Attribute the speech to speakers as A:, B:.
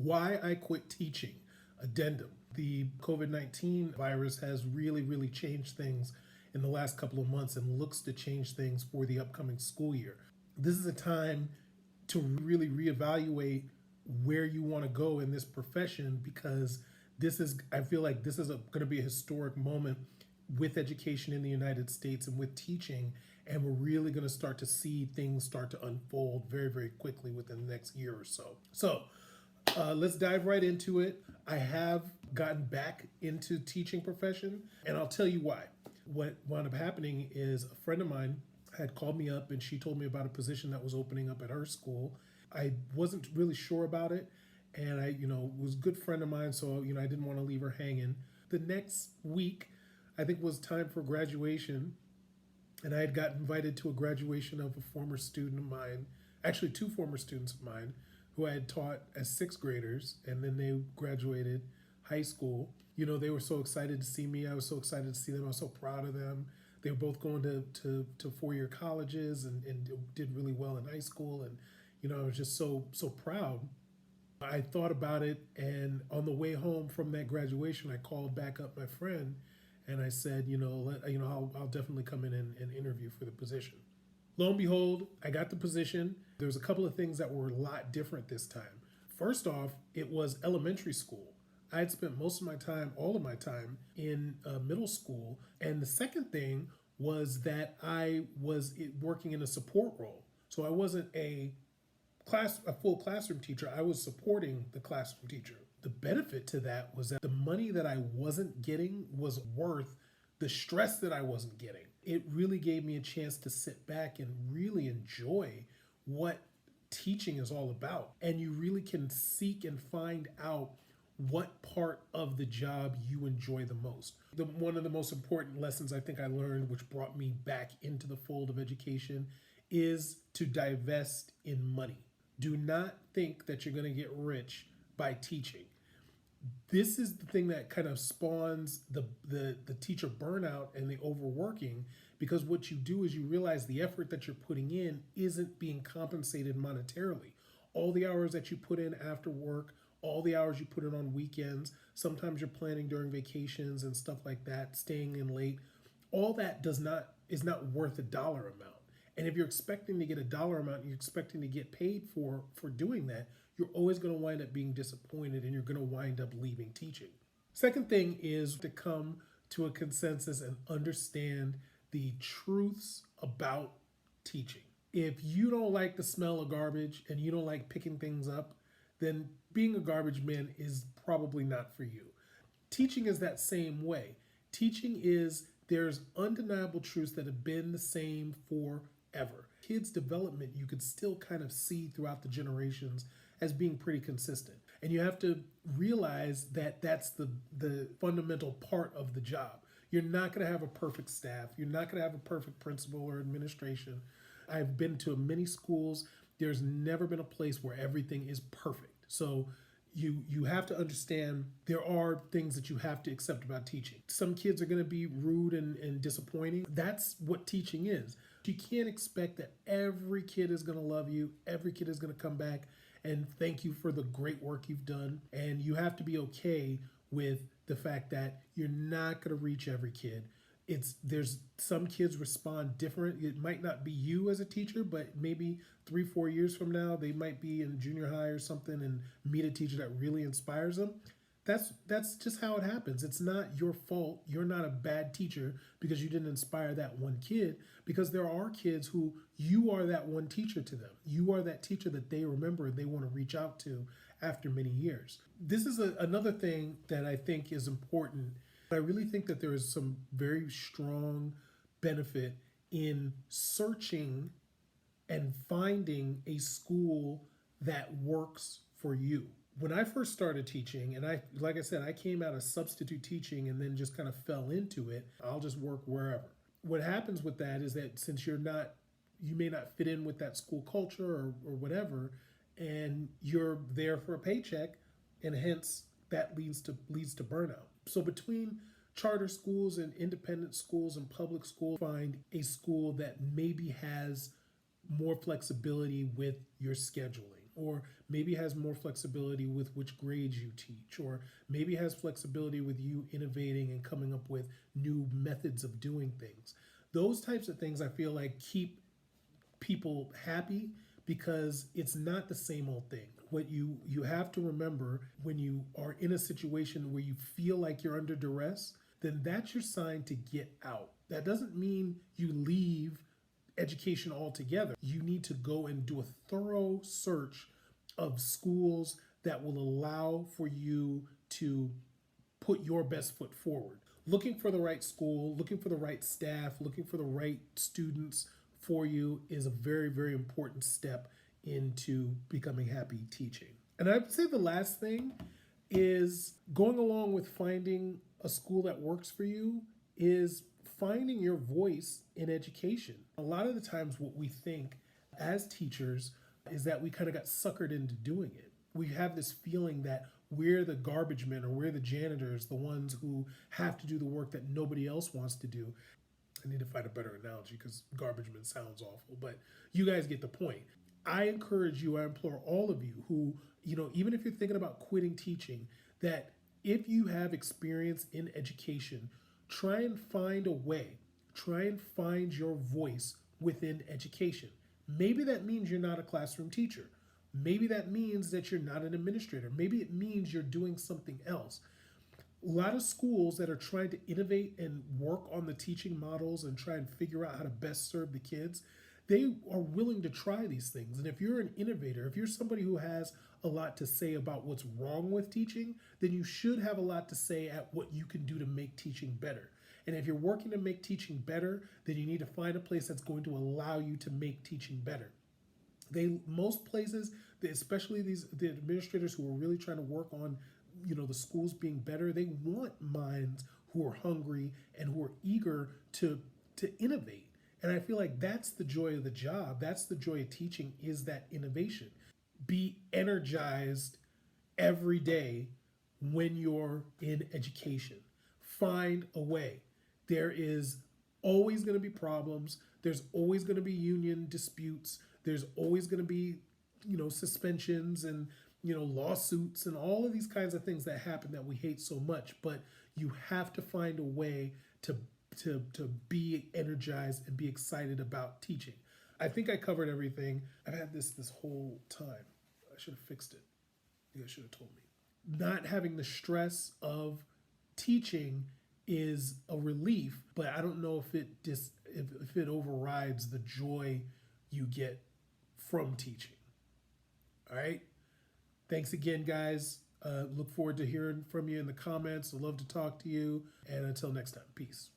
A: Why I quit teaching. Addendum. The COVID-19 virus has really changed things in the last couple of months and looks to change things for the upcoming school year. This is a time to really reevaluate where you want to go in this profession, because I feel like this is going to be a historic moment with education in the United States and with teaching, and we're really going to start to see things start to unfold very quickly within the next year or so. Let's dive right into it. I have gotten back into teaching profession, and I'll tell you why. What wound up happening is a friend of mine had called me up and she told me about a position that was opening up at her school. I wasn't really sure about it, and I, was a good friend of mine, so I didn't want to leave her hanging. The next week, I think, was time for graduation, and I had got invited to a graduation of a former student of mine, actually two former students of mine, who I had taught as sixth graders, and then they graduated high school. They were so excited to see me. I was so excited to see them. I was so proud of them. They were both going to four-year colleges and did really well in high school, and I was just so proud. I thought about it, and on the way home from that graduation, I called back up my friend, and I said, I'll definitely come in and interview for the position. Lo and behold, I got the position. There was a couple of things that were a lot different this time. First off, it was elementary school. I had spent most of my time, all of my time, in middle school. And the second thing was that I was working in a support role. So I wasn't a full classroom teacher. I was supporting the classroom teacher. The benefit to that was that the money that I wasn't getting was worth the stress that I wasn't getting. It really gave me a chance to sit back and really enjoy what teaching is all about. And you really can seek and find out what part of the job you enjoy the most. One of the most important lessons I think I learned, which brought me back into the fold of education, is to divest in money. Do not think that you're going to get rich by teaching. This is the thing that kind of spawns the teacher burnout and the overworking, because what you do is you realize the effort that you're putting in isn't being compensated monetarily. All the hours that you put in after work, all the hours you put in on weekends, sometimes you're planning during vacations and stuff like that, staying in late, all that is not worth a dollar amount. And if you're expecting to get a dollar amount and you're expecting to get paid for doing that, you're always going to wind up being disappointed and you're going to wind up leaving teaching. Second thing is to come to a consensus and understand the truths about teaching. If you don't like the smell of garbage and you don't like picking things up, then being a garbage man is probably not for you. Teaching is that same way. There's undeniable truths that have been the same forever. Kids' development, you could still kind of see throughout the generations as being pretty consistent. And you have to realize that that's the fundamental part of the job. You're not going to have a perfect staff. You're not going to have a perfect principal or administration. I've been to many schools. There's never been a place where everything is perfect. So you have to understand there are things that you have to accept about teaching. Some kids are going to be rude and disappointing. That's what teaching is. You can't expect that every kid is going to love you. Every kid is going to come back and thank you for the great work you've done. And you have to be okay with the fact that you're not going to reach every kid. There's some kids respond different. It might not be you as a teacher, but maybe 3-4 years from now, they might be in junior high or something and meet a teacher that really inspires them. That's just how it happens. It's not your fault. You're not a bad teacher because you didn't inspire that one kid, because there are kids who you are that one teacher to them. You are that teacher that they remember and they want to reach out to after many years. This is another thing that I think is important. I really think that there is some very strong benefit in searching and finding a school that works for you. When I first started teaching, and like I said, I came out of substitute teaching and then just kind of fell into it. I'll just work wherever. What happens with that is that since you may not fit in with that school culture or whatever, and you're there for a paycheck, and hence that leads to burnout. So between charter schools and independent schools and public schools, find a school that maybe has more flexibility with your scheduling, or maybe has more flexibility with which grades you teach, or maybe has flexibility with you innovating and coming up with new methods of doing things. Those types of things I feel like keep people happy because it's not the same old thing. What you have to remember when you are in a situation where you feel like you're under duress, then that's your sign to get out. That doesn't mean you leave education altogether. You need to go and do a thorough search of schools that will allow for you to put your best foot forward. Looking for the right school, looking for the right staff, looking for the right students for you is a very, very important step into becoming happy teaching. And I'd say the last thing is going along with finding a school that works for you is finding your voice in education. A lot of the times, what we think as teachers is that we kind of got suckered into doing it. We have this feeling that we're the garbage men or we're the janitors, the ones who have to do the work that nobody else wants to do. I need to find a better analogy because garbage man sounds awful, but you guys get the point. I encourage you, I implore all of you who, even if you're thinking about quitting teaching, that if you have experience in education, try and find a way, try and find your voice within education. Maybe that means you're not a classroom teacher. Maybe that means that you're not an administrator. Maybe it means you're doing something else. A lot of schools that are trying to innovate and work on the teaching models and try and figure out how to best serve the kids, they are willing to try these things. And if you're an innovator, if you're somebody who has a lot to say about what's wrong with teaching, then you should have a lot to say at what you can do to make teaching better. And if you're working to make teaching better, then you need to find a place that's going to allow you to make teaching better. Most places, especially the administrators who are really trying to work on the schools being better, they want minds who are hungry and who are eager to innovate. And I feel like that's the joy of the job. That's the joy of teaching, is that innovation. Be energized every day when you're in education. Find a way. There is always going to be problems. There's always going to be union disputes. There's always going to be, suspensions and, lawsuits and all of these kinds of things that happen that we hate so much. But you have to find a way to be energized and be excited about teaching. I think I covered everything. I've had this whole time. I should have fixed it. You guys should have told me. Not having the stress of teaching is a relief, but I don't know if it overrides the joy you get from teaching. All right. Thanks again, guys. Look forward to hearing from you in the comments. I'd love to talk to you. And until next time, peace.